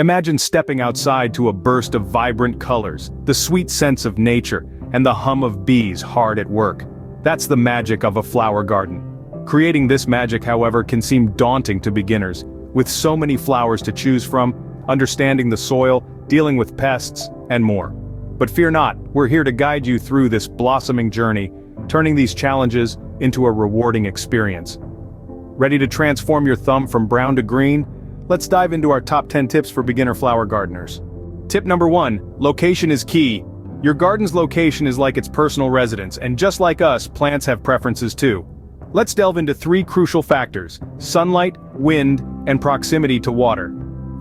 Imagine stepping outside to a burst of vibrant colors, the sweet sense of nature, and the hum of bees hard at work. That's the magic of a flower garden. Creating this magic, however, can seem daunting to beginners. With so many flowers to choose from, understanding the soil, dealing with pests, and more. But fear not, we're here to guide you through this blossoming journey, turning these challenges into a rewarding experience. Ready to transform your thumb from brown to green? Let's dive into our top 10 tips for beginner flower gardeners. Tip number 1, location is key. Your garden's location is like its personal residence, and just like us, plants have preferences too. Let's delve into 3 crucial factors: sunlight, wind, and proximity to water.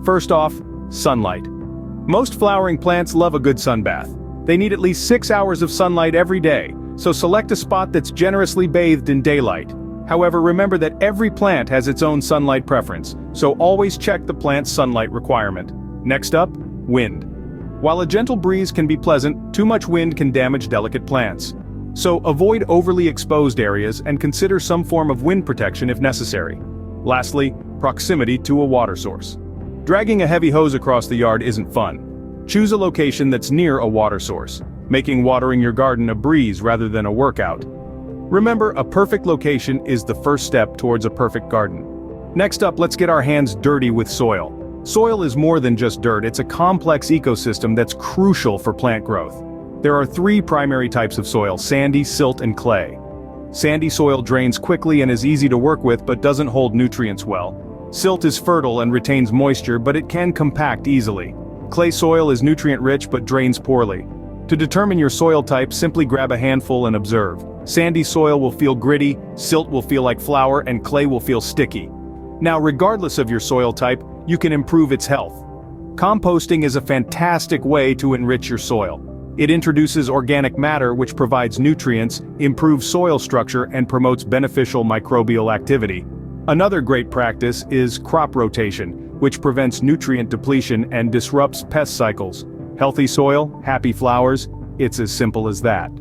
First off, sunlight. Most flowering plants love a good sunbath. They need at least 6 hours of sunlight every day, so select a spot that's generously bathed in daylight. However, remember that every plant has its own sunlight preference, so always check the plant's sunlight requirement. Next up, wind. While a gentle breeze can be pleasant, too much wind can damage delicate plants. So avoid overly exposed areas and consider some form of wind protection if necessary. Lastly, proximity to a water source. Dragging a heavy hose across the yard isn't fun. Choose a location that's near a water source, making watering your garden a breeze rather than a workout. Remember, a perfect location is the first step towards a perfect garden. Next up, let's get our hands dirty with soil. Soil is more than just dirt, it's a complex ecosystem that's crucial for plant growth. There are 3 primary types of soil: sandy, silt, and clay. Sandy soil drains quickly and is easy to work with but doesn't hold nutrients well. Silt is fertile and retains moisture, but it can compact easily. Clay soil is nutrient-rich but drains poorly. To determine your soil type, simply grab a handful and observe. Sandy soil will feel gritty, silt will feel like flour, and clay will feel sticky. Now, regardless of your soil type, you can improve its health. Composting is a fantastic way to enrich your soil. It introduces organic matter which provides nutrients, improves soil structure, and promotes beneficial microbial activity. Another great practice is crop rotation, which prevents nutrient depletion and disrupts pest cycles. Healthy soil, happy flowers, it's as simple as that.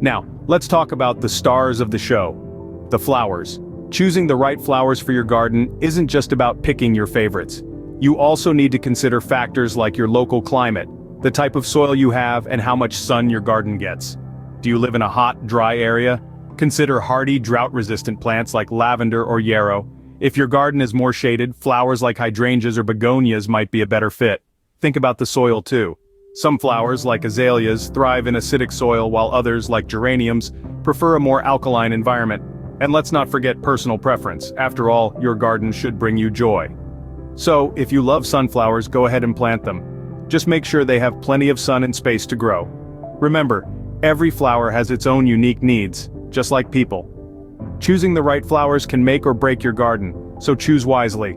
Now, let's talk about the stars of the show. The flowers. Choosing the right flowers for your garden isn't just about picking your favorites. You also need to consider factors like your local climate, the type of soil you have, and how much sun your garden gets. Do you live in a hot, dry area? Consider hardy, drought-resistant plants like lavender or yarrow. If your garden is more shaded, flowers like hydrangeas or begonias might be a better fit. Think about the soil too. Some flowers, like azaleas, thrive in acidic soil while others, like geraniums, prefer a more alkaline environment. And let's not forget personal preference. After all, your garden should bring you joy. So, if you love sunflowers, go ahead and plant them. Just make sure they have plenty of sun and space to grow. Remember, every flower has its own unique needs, just like people. Choosing the right flowers can make or break your garden, so choose wisely.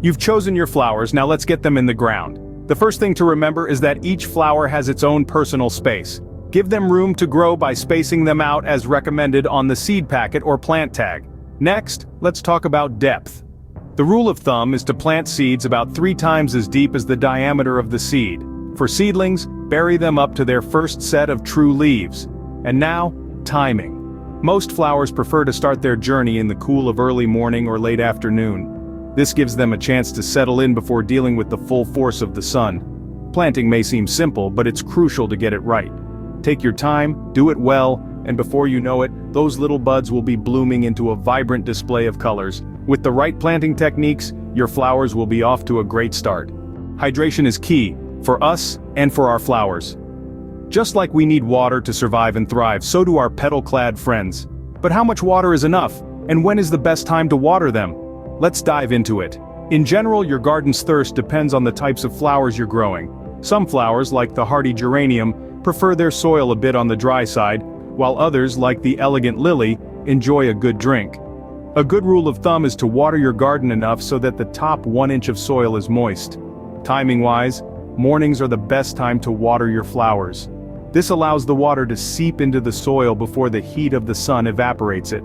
You've chosen your flowers, now let's get them in the ground. The first thing to remember is that each flower has its own personal space. Give them room to grow by spacing them out as recommended on the seed packet or plant tag. Next, let's talk about depth. The rule of thumb is to plant seeds about 3 times as deep as the diameter of the seed. For seedlings, bury them up to their first set of true leaves. And now, timing. Most flowers prefer to start their journey in the cool of early morning or late afternoon. This gives them a chance to settle in before dealing with the full force of the sun. Planting may seem simple, but it's crucial to get it right. Take your time, do it well, and before you know it, those little buds will be blooming into a vibrant display of colors. With the right planting techniques, your flowers will be off to a great start. Hydration is key, for us and for our flowers. Just like we need water to survive and thrive, so do our petal-clad friends. But how much water is enough, and when is the best time to water them? Let's dive into it. In general, your garden's thirst depends on the types of flowers you're growing. Some flowers, like the hardy geranium, prefer their soil a bit on the dry side, while others, like the elegant lily, enjoy a good drink. A good rule of thumb is to water your garden enough so that the top 1 inch of soil is moist. Timing-wise, mornings are the best time to water your flowers. This allows the water to seep into the soil before the heat of the sun evaporates it.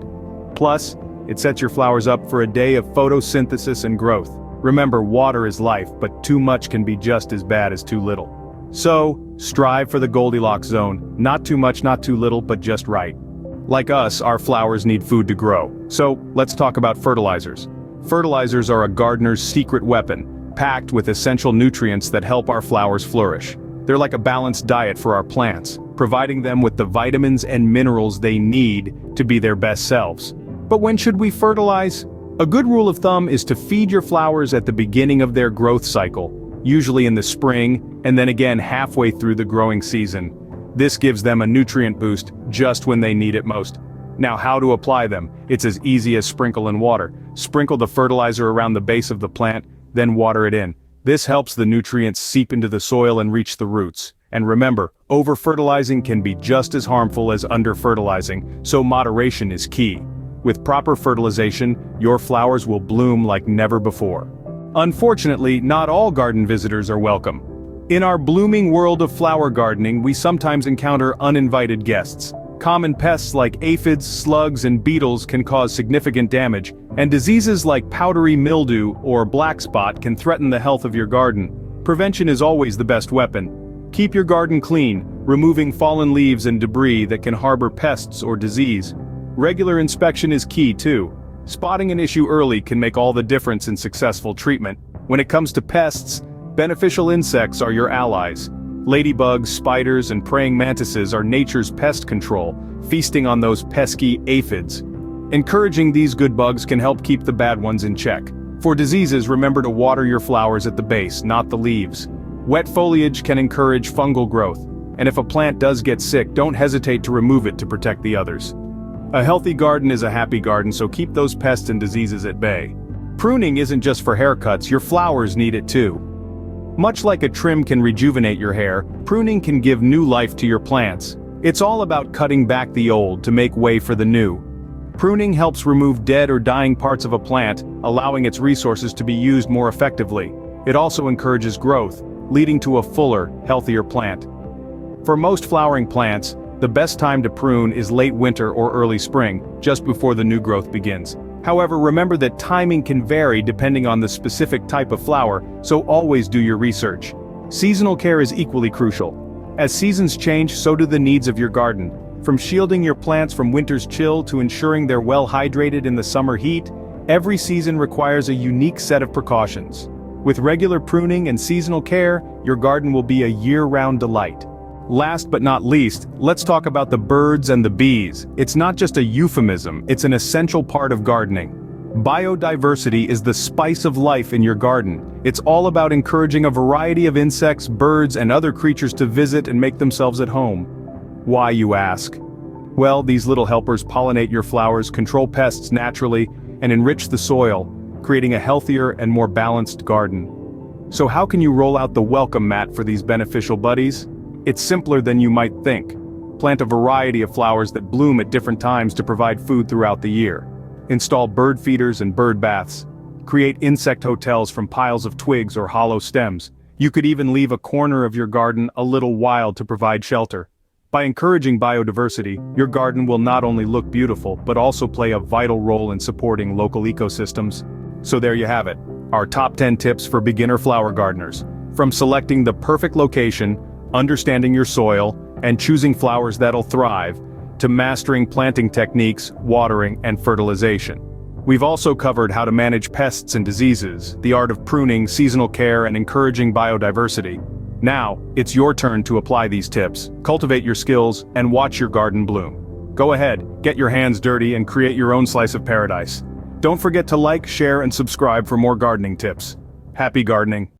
Plus, it sets your flowers up for a day of photosynthesis and growth. Remember, water is life, but too much can be just as bad as too little. So, strive for the Goldilocks zone. Not too much, not too little, but just right. Like us, our flowers need food to grow. So, let's talk about fertilizers. Fertilizers are a gardener's secret weapon. packed with essential nutrients that help our flowers flourish. They're like a balanced diet for our plants, providing them with the vitamins and minerals they need to be their best selves. But when should we fertilize? A good rule of thumb is to feed your flowers at the beginning of their growth cycle, usually in the spring, and then again halfway through the growing season. This gives them a nutrient boost just when they need it most. Now, how to apply them? It's as easy as sprinkle and water. Sprinkle the fertilizer around the base of the plant, then water it in. This helps the nutrients seep into the soil and reach the roots. And remember, over-fertilizing can be just as harmful as under-fertilizing, so moderation is key. With proper fertilization, your flowers will bloom like never before. Unfortunately, not all garden visitors are welcome. In our blooming world of flower gardening, we sometimes encounter uninvited guests. Common pests like aphids, slugs, and beetles can cause significant damage, and diseases like powdery mildew or black spot can threaten the health of your garden. Prevention is always the best weapon. Keep your garden clean, removing fallen leaves and debris that can harbor pests or disease. Regular inspection is key too. Spotting an issue early can make all the difference in successful treatment. When it comes to pests, beneficial insects are your allies. Ladybugs, spiders, and praying mantises are nature's pest control, feasting on those pesky aphids. Encouraging these good bugs can help keep the bad ones in check. For diseases, remember to water your flowers at the base, not the leaves. Wet foliage can encourage fungal growth, and if a plant does get sick, don't hesitate to remove it to protect the others. A healthy garden is a happy garden, so keep those pests and diseases at bay. Pruning isn't just for haircuts, your flowers need it too. Much like a trim can rejuvenate your hair, pruning can give new life to your plants. It's all about cutting back the old to make way for the new. Pruning helps remove dead or dying parts of a plant, allowing its resources to be used more effectively. It also encourages growth, leading to a fuller, healthier plant. For most flowering plants, the best time to prune is late winter or early spring, just before the new growth begins. However, remember that timing can vary depending on the specific type of flower, so always do your research. Seasonal care is equally crucial. As seasons change, so do the needs of your garden. From shielding your plants from winter's chill to ensuring they're well hydrated in the summer heat, every season requires a unique set of precautions. With regular pruning and seasonal care, your garden will be a year-round delight. Last but not least, let's talk about the birds and the bees. It's not just a euphemism, it's an essential part of gardening. Biodiversity is the spice of life in your garden. It's all about encouraging a variety of insects, birds, and other creatures to visit and make themselves at home. Why, you ask? Well, these little helpers pollinate your flowers, control pests naturally, and enrich the soil, creating a healthier and more balanced garden. So how can you roll out the welcome mat for these beneficial buddies? It's simpler than you might think. Plant a variety of flowers that bloom at different times to provide food throughout the year. Install bird feeders and bird baths. Create insect hotels from piles of twigs or hollow stems. You could even leave a corner of your garden a little wild to provide shelter. By encouraging biodiversity, your garden will not only look beautiful but also play a vital role in supporting local ecosystems. So there you have it, our top 10 tips for beginner flower gardeners. From selecting the perfect location, understanding your soil, and choosing flowers that'll thrive, to mastering planting techniques, watering, and fertilization. We've also covered how to manage pests and diseases, the art of pruning, seasonal care, and encouraging biodiversity. Now, it's your turn to apply these tips, cultivate your skills, and watch your garden bloom. Go ahead, get your hands dirty and create your own slice of paradise. Don't forget to like, share, and subscribe for more gardening tips. Happy gardening!